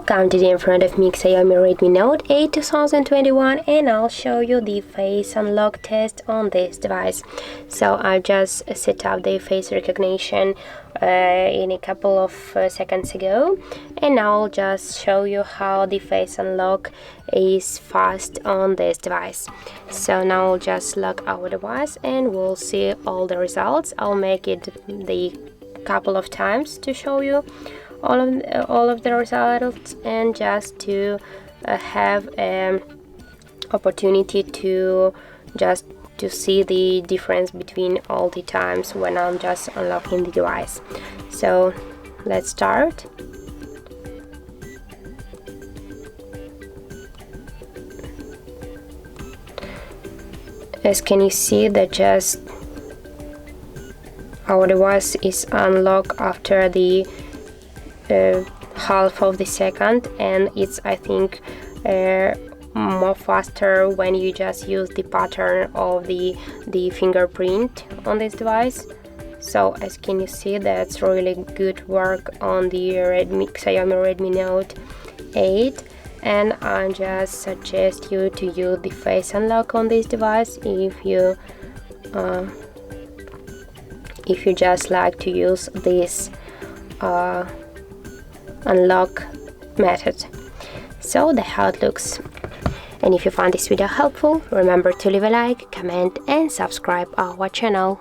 Welcome today in front of me XIAOMI Redmi Note 8 2021, and I'll show you the face unlock test on this device. So I just set up the face recognition in a couple of seconds ago, and I'll just show you how the face unlock is fast on this device. So now I'll just lock our device and we'll see all the results. I'll make it the couple of times to show you all of the results, and just to have an opportunity to see the difference between all the times when I'm just unlocking the device. So let's start. As can you see that just our device is unlocked after the half of the second, and it's I think more faster when you just use the pattern of the fingerprint on this device. So as can you see, that's really good work on the XIAOMI Redmi Note 8, and I just suggest you to use the face unlock on this device if you just like to use this unlock method. So that's how it looks. And if you found this video helpful, remember to leave a like, comment and subscribe our channel.